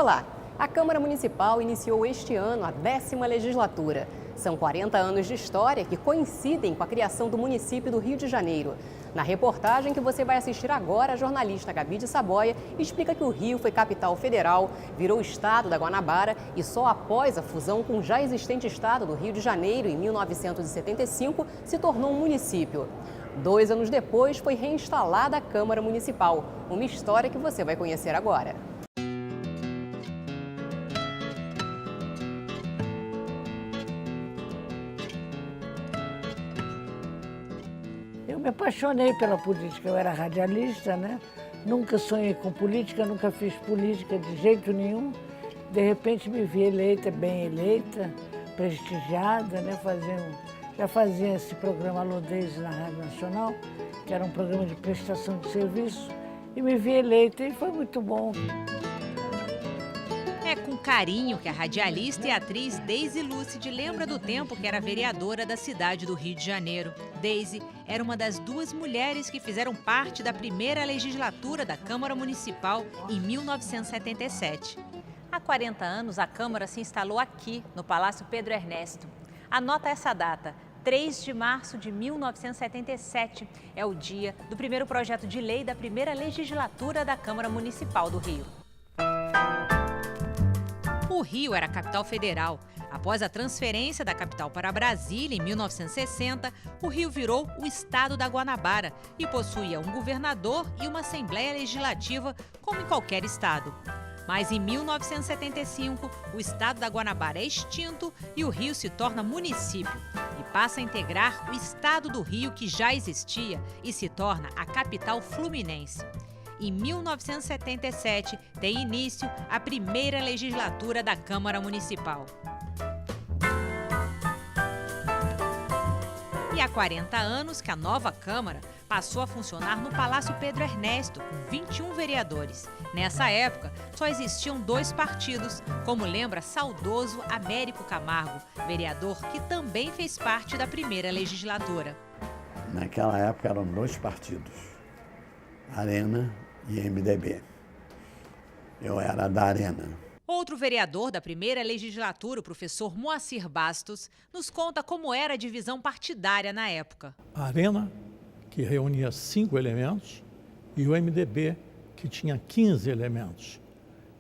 Olá! A Câmara Municipal iniciou este ano a 10ª legislatura. São 40 anos de história que coincidem com a criação do município do Rio de Janeiro. Na reportagem que você vai assistir agora, a jornalista Gabi de Saboia explica que o Rio foi capital federal, virou estado da Guanabara e só após a fusão com o já existente estado do Rio de Janeiro, em 1975, se tornou um município. 2 anos depois, foi reinstalada a Câmara Municipal. Uma história que você vai conhecer agora. Eu me apaixonei pela política, eu era radialista, né? Nunca sonhei com política, nunca fiz política de jeito nenhum. De repente me vi eleita, bem eleita, prestigiada, né? Já fazia esse programa Alô Deise na Rádio Nacional, que era um programa de prestação de serviço, e me vi eleita e foi muito bom. É com carinho que a radialista e atriz Deise Lúcide lembra do tempo que era vereadora da cidade do Rio de Janeiro. Deise era uma das 2 mulheres que fizeram parte da primeira legislatura da Câmara Municipal em 1977. Há 40 anos, a Câmara se instalou aqui, no Palácio Pedro Ernesto. Anota essa data, 3 de março de 1977, é o dia do primeiro projeto de lei da primeira legislatura da Câmara Municipal do Rio. O Rio era a capital federal. Após a transferência da capital para Brasília, em 1960, o Rio virou o estado da Guanabara e possuía um governador e uma Assembleia Legislativa, como em qualquer estado. Mas em 1975, o estado da Guanabara é extinto e o Rio se torna município e passa a integrar o estado do Rio, que já existia, e se torna a capital fluminense. Em 1977, tem início a primeira legislatura da Câmara Municipal. E há 40 anos que a nova Câmara passou a funcionar no Palácio Pedro Ernesto, com 21 vereadores. Nessa época, só existiam 2 partidos, como lembra saudoso Américo Camargo, vereador que também fez parte da primeira legislatura. Naquela época eram 2 partidos, Arena e MDB. Eu era da Arena. Outro vereador da primeira legislatura, o professor Moacir Bastos, nos conta como era a divisão partidária na época. A Arena, que reunia 5 elementos, e o MDB, que tinha 15 elementos.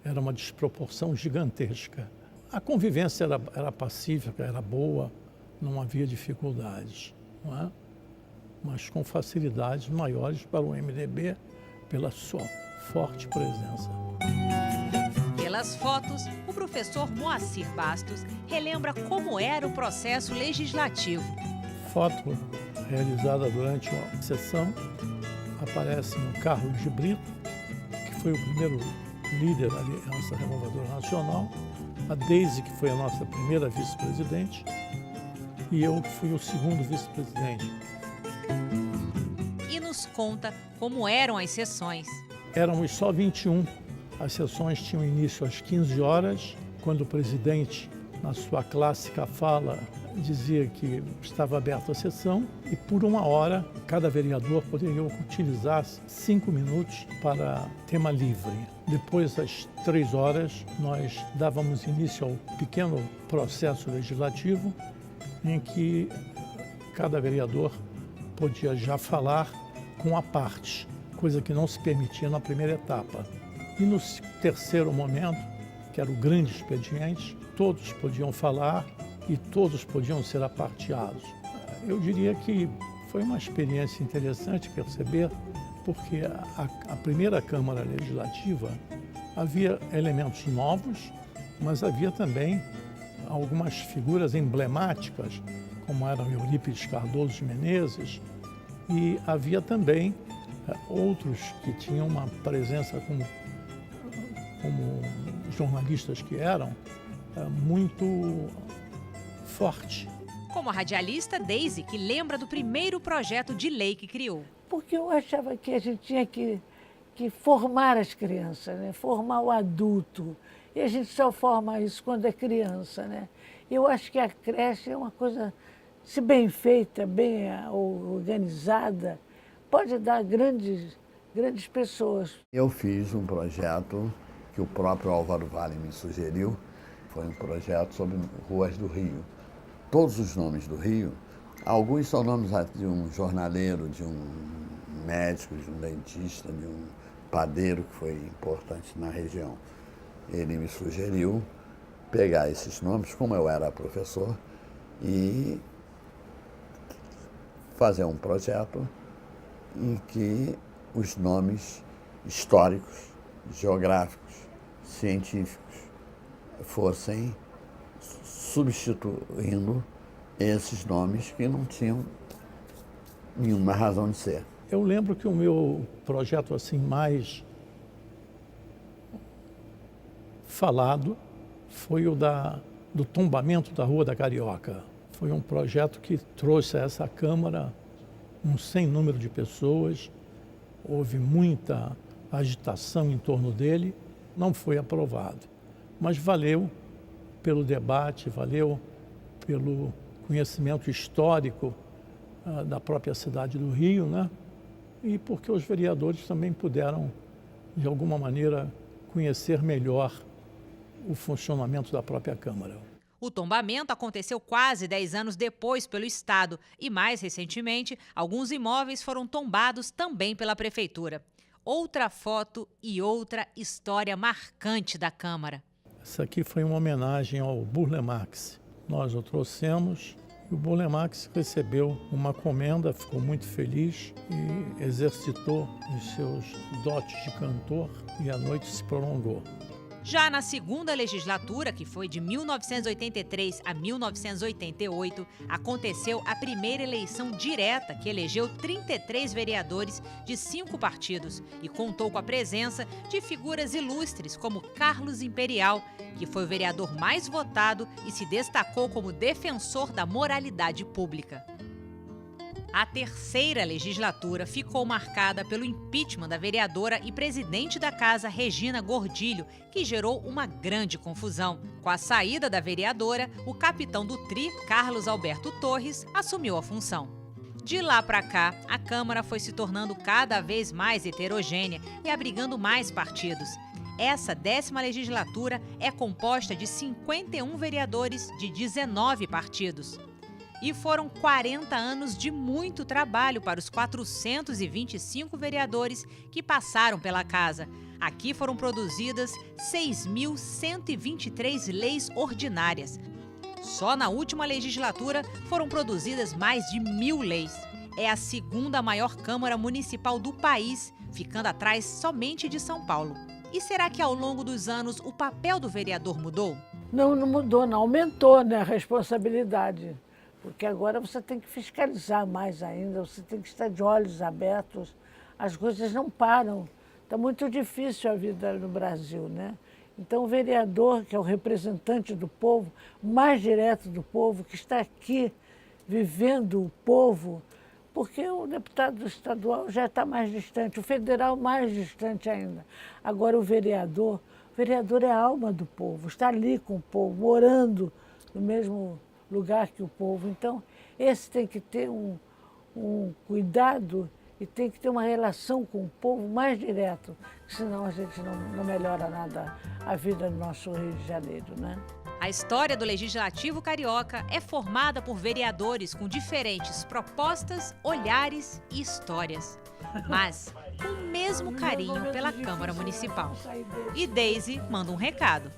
Era uma desproporção gigantesca. A convivência era pacífica, era boa, não havia dificuldades, não é? Mas com facilidades maiores para o MDB, pela sua forte presença. Pelas fotos, o professor Moacir Bastos relembra como era o processo legislativo. Foto realizada durante uma sessão, aparece o Carlos de Brito, que foi o primeiro líder da Aliança Renovadora Nacional, a Deise, que foi a nossa primeira vice-presidente, e eu que fui o segundo vice-presidente. E nos conta como eram as sessões. Éramos só 21. As sessões tinham início às 15 horas, quando o presidente, na sua clássica fala, dizia que estava aberta a sessão e por 1 hora cada vereador poderia utilizar 5 minutos para tema livre. Depois, às 3 horas, nós dávamos início ao pequeno processo legislativo em que cada vereador podia já falar com a parte, coisa que não se permitia na primeira etapa. E no terceiro momento, que era o grande expediente, todos podiam falar e todos podiam ser aparteados. Eu diria que foi uma experiência interessante perceber, porque a primeira Câmara Legislativa havia elementos novos, mas havia também algumas figuras emblemáticas, como eram Eurípides Cardoso de Menezes, e havia também outros que tinham uma presença como jornalistas que eram, muito forte. Como a radialista Deise, que lembra do primeiro projeto de lei que criou. Porque eu achava que a gente tinha que formar as crianças, né? Formar o adulto. E a gente só forma isso quando é criança, né? Eu acho que a creche é uma coisa, se bem feita, bem organizada, pode dar grandes pessoas. Eu fiz um projeto que o próprio Álvaro Vale me sugeriu. Foi um projeto sobre ruas do Rio. Todos os nomes do Rio, alguns são nomes de um jornaleiro, de um médico, de um dentista, de um padeiro que foi importante na região. Ele me sugeriu pegar esses nomes, como eu era professor, e fazer um projeto em que os nomes históricos, geográficos, científicos fossem substituindo esses nomes que não tinham nenhuma razão de ser. Eu lembro que o meu projeto assim mais falado foi o do tombamento da Rua da Carioca. Foi um projeto que trouxe a essa Câmara um sem número de pessoas, houve muita agitação em torno dele, não foi aprovado. Mas valeu pelo debate, valeu pelo conhecimento histórico da própria cidade do Rio, né? E porque os vereadores também puderam, de alguma maneira, conhecer melhor o funcionamento da própria Câmara. O tombamento aconteceu quase 10 anos depois pelo Estado e, mais recentemente, alguns imóveis foram tombados também pela Prefeitura. Outra foto e outra história marcante da Câmara. Essa aqui foi uma homenagem ao Burle Marx. Nós o trouxemos e o Burle Marx recebeu uma comenda, ficou muito feliz e exercitou os seus dotes de cantor e a noite se prolongou. Já na segunda legislatura, que foi de 1983 a 1988, aconteceu a primeira eleição direta que elegeu 33 vereadores de 5 partidos e contou com a presença de figuras ilustres como Carlos Imperial, que foi o vereador mais votado e se destacou como defensor da moralidade pública. A terceira legislatura ficou marcada pelo impeachment da vereadora e presidente da casa, Regina Gordilho, que gerou uma grande confusão. Com a saída da vereadora, o capitão do TRI, Carlos Alberto Torres, assumiu a função. De lá para cá, a Câmara foi se tornando cada vez mais heterogênea e abrigando mais partidos. Essa 10ª legislatura é composta de 51 vereadores de 19 partidos. E foram 40 anos de muito trabalho para os 425 vereadores que passaram pela casa. Aqui foram produzidas 6.123 leis ordinárias. Só na última legislatura foram produzidas mais de 1.000 leis. É a segunda maior Câmara Municipal do país, ficando atrás somente de São Paulo. E será que ao longo dos anos o papel do vereador mudou? Não mudou, não. Aumentou, né, a responsabilidade. Porque agora você tem que fiscalizar mais ainda, você tem que estar de olhos abertos, as coisas não param. Está muito difícil a vida no Brasil, né? Então o vereador, que é o representante do povo, mais direto do povo, que está aqui vivendo o povo, porque o deputado estadual já está mais distante, o federal mais distante ainda. Agora o vereador é a alma do povo, está ali com o povo, morando no mesmo lugar que o povo. Então, esse tem que ter um cuidado e tem que ter uma relação com o povo mais direto, senão a gente não melhora nada a vida do nosso Rio de Janeiro, né? A história do Legislativo Carioca é formada por vereadores com diferentes propostas, olhares e histórias, mas com o mesmo carinho pela Câmara Municipal. E Deise manda um recado.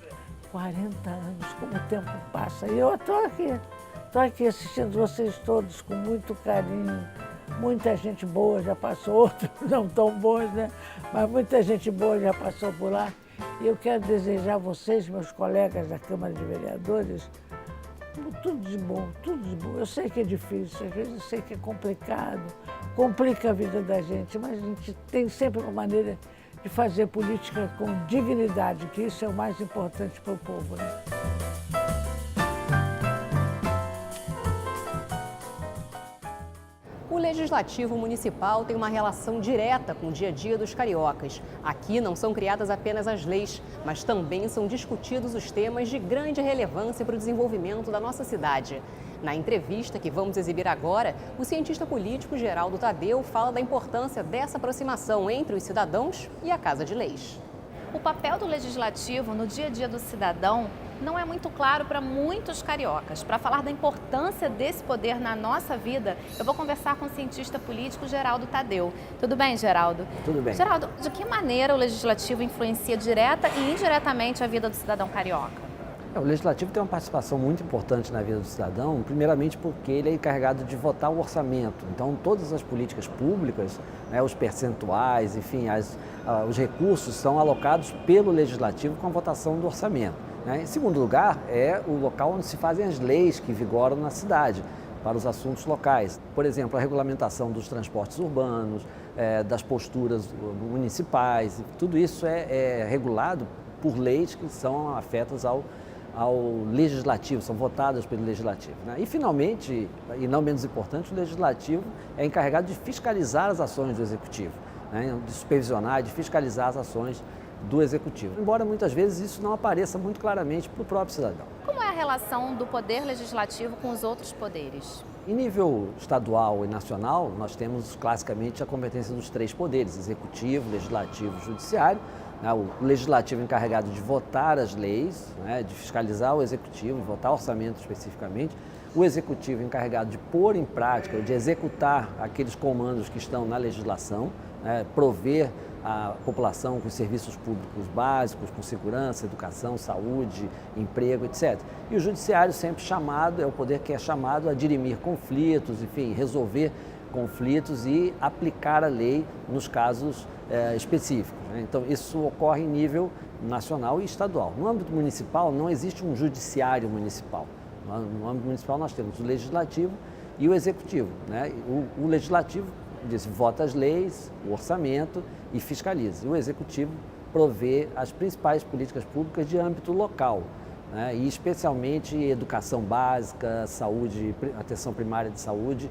40 anos, como o tempo passa. E eu estou aqui assistindo vocês todos com muito carinho. Muita gente boa já passou, outros não tão bons, né? Mas muita gente boa já passou por lá. E eu quero desejar a vocês, meus colegas da Câmara de Vereadores, tudo de bom, tudo de bom. Eu sei que é difícil, às vezes eu sei que é complicado, complica a vida da gente, mas a gente tem sempre uma maneira de fazer política com dignidade, que isso é o mais importante para o povo, né? O Legislativo Municipal tem uma relação direta com o dia a dia dos cariocas. Aqui não são criadas apenas as leis, mas também são discutidos os temas de grande relevância para o desenvolvimento da nossa cidade. Na entrevista que vamos exibir agora, o cientista político Geraldo Tadeu fala da importância dessa aproximação entre os cidadãos e a Casa de Leis. O papel do legislativo no dia a dia do cidadão não é muito claro para muitos cariocas. Para falar da importância desse poder na nossa vida, eu vou conversar com o cientista político Geraldo Tadeu. Tudo bem, Geraldo? Tudo bem. Geraldo, de que maneira o legislativo influencia direta e indiretamente a vida do cidadão carioca? O legislativo tem uma participação muito importante na vida do cidadão, primeiramente porque ele é encarregado de votar o orçamento. Então, todas as políticas públicas, né, os percentuais, enfim, os recursos são alocados pelo legislativo com a votação do orçamento. Né? Em segundo lugar, é o local onde se fazem as leis que vigoram na cidade para os assuntos locais. Por exemplo, a regulamentação dos transportes urbanos, das posturas municipais, tudo isso é regulado por leis que são afetas ao legislativo, são votadas pelo legislativo. Né? E, finalmente, e não menos importante, o legislativo é encarregado de fiscalizar as ações do executivo, né? De supervisionar, de fiscalizar as ações do executivo. Embora muitas vezes isso não apareça muito claramente para o próprio cidadão. Como é a relação do poder legislativo com os outros poderes? Em nível estadual e nacional, nós temos classicamente a competência dos três poderes, executivo, legislativo e judiciário. O legislativo encarregado de votar as leis, né, de fiscalizar o executivo, de votar o orçamento especificamente. O executivo encarregado de pôr em prática, de executar aqueles comandos que estão na legislação, né, prover a população com serviços públicos básicos, com segurança, educação, saúde, emprego, etc. E o judiciário sempre chamado, é o poder que é chamado a dirimir conflitos, enfim, resolver conflitos e aplicar a lei nos casos específicos. Né? Então, isso ocorre em nível nacional e estadual. No âmbito municipal, não existe um judiciário municipal. No âmbito municipal, nós temos o legislativo e o executivo. Né? O legislativo vota as leis, o orçamento e fiscaliza. E o executivo provê as principais políticas públicas de âmbito local, né? E especialmente educação básica, saúde, atenção primária de saúde,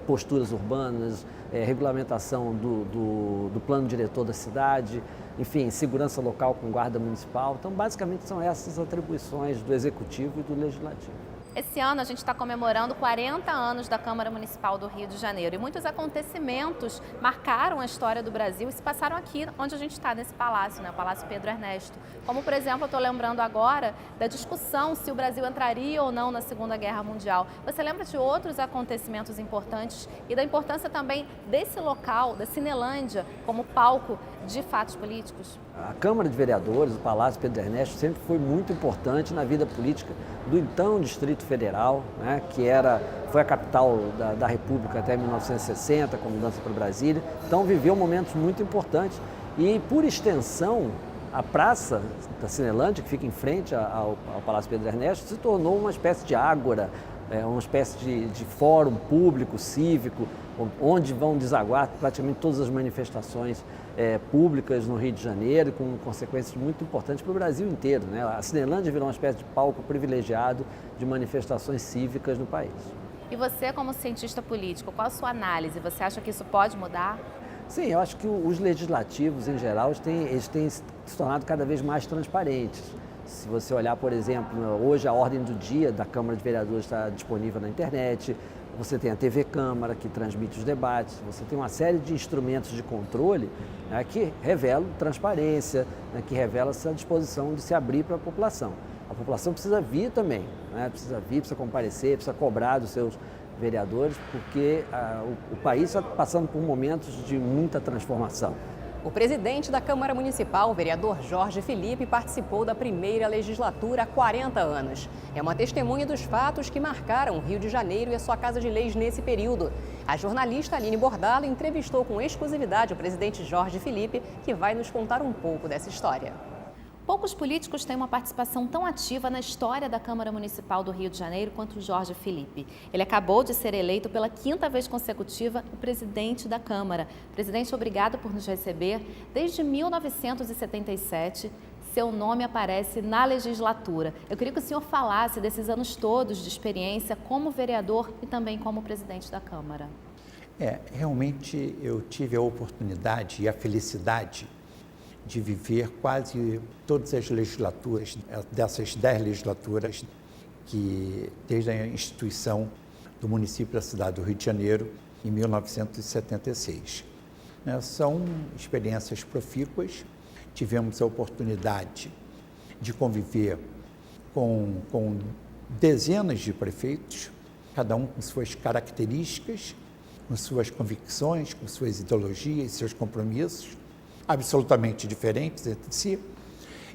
posturas urbanas, regulamentação do plano diretor da cidade, enfim, segurança local com guarda municipal. Então, basicamente, são essas atribuições do Executivo e do Legislativo. Esse ano a gente está comemorando 40 anos da Câmara Municipal do Rio de Janeiro e muitos acontecimentos marcaram a história do Brasil e se passaram aqui onde a gente está, nesse palácio, né? O Palácio Pedro Ernesto. Como, por exemplo, eu estou lembrando agora da discussão se o Brasil entraria ou não na Segunda Guerra Mundial. Você lembra de outros acontecimentos importantes e da importância também desse local, da Cinelândia, como palco de fatos políticos? A Câmara de Vereadores, o Palácio Pedro Ernesto, sempre foi muito importante na vida política do então Distrito Federal, né, que foi a capital da República até 1960, com mudança para Brasília. Então, viveu momentos muito importantes e, por extensão, a Praça da Cinelândia, que fica em frente ao Palácio Pedro Ernesto, se tornou uma espécie de ágora, uma espécie de fórum público, cívico, onde vão desaguar praticamente todas as manifestações públicas no Rio de Janeiro, com consequências muito importantes para o Brasil inteiro. Né? A Cinelândia virou uma espécie de palco privilegiado de manifestações cívicas no país. E você, como cientista político, qual a sua análise? Você acha que isso pode mudar? Sim, eu acho que os legislativos, em geral, eles têm se tornado cada vez mais transparentes. Se você olhar, por exemplo, hoje a ordem do dia da Câmara de Vereadores está disponível na internet, você tem a TV Câmara, que transmite os debates, você tem uma série de instrumentos de controle, né, que revelam transparência, né, que revelam essa disposição de se abrir para a população. A população precisa vir também, né, precisa comparecer, precisa cobrar dos seus vereadores, porque o país está passando por momentos de muita transformação. O presidente da Câmara Municipal, o vereador Jorge Felipe, participou da primeira legislatura há 40 anos. É uma testemunha dos fatos que marcaram o Rio de Janeiro e a sua Casa de Leis nesse período. A jornalista Aline Bordalo entrevistou com exclusividade o presidente Jorge Felipe, que vai nos contar um pouco dessa história. Poucos políticos têm uma participação tão ativa na história da Câmara Municipal do Rio de Janeiro quanto o Jorge Felipe. Ele acabou de ser eleito pela 5ª vez consecutiva o presidente da Câmara. Presidente, obrigado por nos receber. Desde 1977, seu nome aparece na legislatura. Eu queria que o senhor falasse desses anos todos de experiência como vereador e também como presidente da Câmara. Realmente eu tive a oportunidade e a felicidade de viver quase todas as legislaturas, dessas 10 legislaturas, que desde a instituição do município da cidade do Rio de Janeiro, em 1976. São experiências profícuas, tivemos a oportunidade de conviver com dezenas de prefeitos, cada um com suas características, com suas convicções, com suas ideologias, seus compromissos, absolutamente diferentes entre si,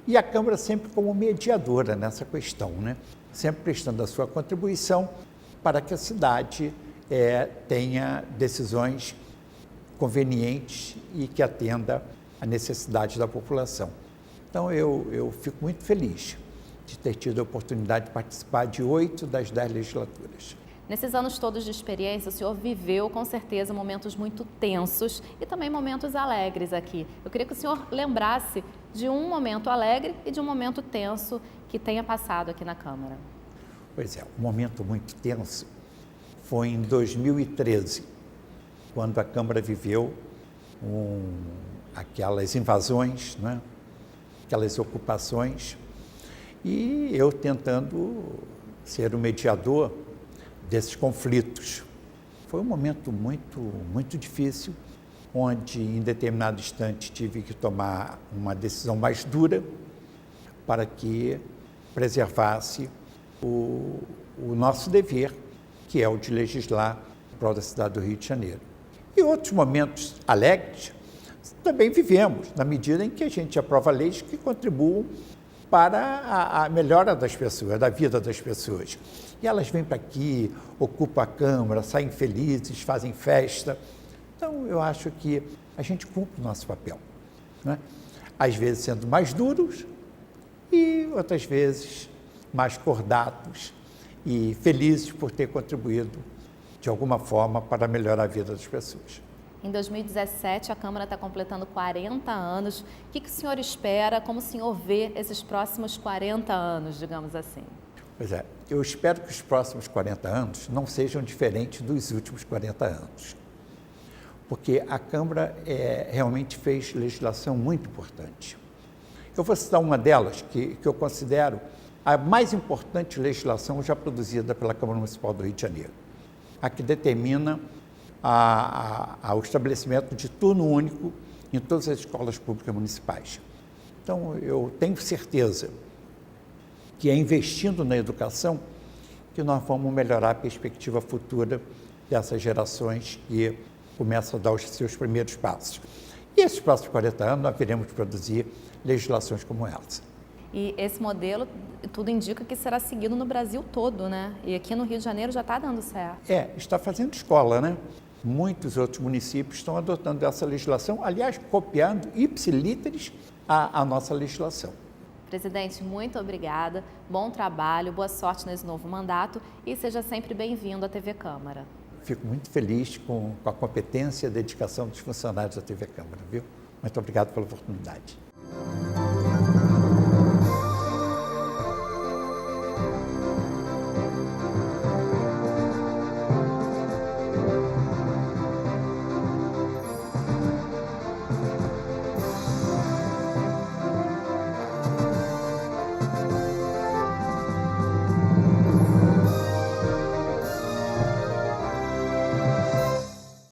e a Câmara sempre como mediadora nessa questão, né? Sempre prestando a sua contribuição para que a cidade tenha decisões convenientes e que atenda à necessidade da população. Então, eu fico muito feliz de ter tido a oportunidade de participar de 8 das 10 legislaturas. Nesses anos todos de experiência, o senhor viveu, com certeza, momentos muito tensos e também momentos alegres aqui. Eu queria que o senhor lembrasse de um momento alegre e de um momento tenso que tenha passado aqui na Câmara. Pois é, um momento muito tenso foi em 2013, quando a Câmara viveu aquelas invasões, né? Aquelas ocupações, e eu tentando ser o mediador desses conflitos. Foi um momento muito difícil, onde em determinado instante tive que tomar uma decisão mais dura para que preservasse o nosso dever, que é o de legislar em prol da cidade do Rio de Janeiro. E outros momentos alegres também vivemos, na medida em que a gente aprova leis que contribuam para a melhora das pessoas, da vida das pessoas. E elas vêm para aqui, ocupam a Câmara, saem felizes, fazem festa. Então, eu acho que a gente cumpre o nosso papel, né? Às vezes sendo mais duros e outras vezes mais cordatos e felizes por ter contribuído de alguma forma para melhorar a vida das pessoas. Em 2017, a Câmara está completando 40 anos. O que o senhor espera, como o senhor vê esses próximos 40 anos, digamos assim? Pois é, eu espero que os próximos 40 anos não sejam diferentes dos últimos 40 anos, porque a Câmara realmente fez legislação muito importante. Eu vou citar uma delas, que eu considero a mais importante legislação já produzida pela Câmara Municipal do Rio de Janeiro, a que determina o estabelecimento de turno único em todas as escolas públicas municipais. Então, eu tenho certeza que é investindo na educação que nós vamos melhorar a perspectiva futura dessas gerações que começam a dar os seus primeiros passos. E esses próximos 40 anos nós veremos produzir legislações como essa. E esse modelo, tudo indica que será seguido no Brasil todo, né? E aqui no Rio de Janeiro já está dando certo. Está fazendo escola, né? Muitos outros municípios estão adotando essa legislação, aliás, copiando ipsilíteres a nossa legislação. Presidente, muito obrigada, bom trabalho, boa sorte nesse novo mandato e seja sempre bem-vindo à TV Câmara. Fico muito feliz com a competência e a dedicação dos funcionários da TV Câmara, viu? Muito obrigado pela oportunidade.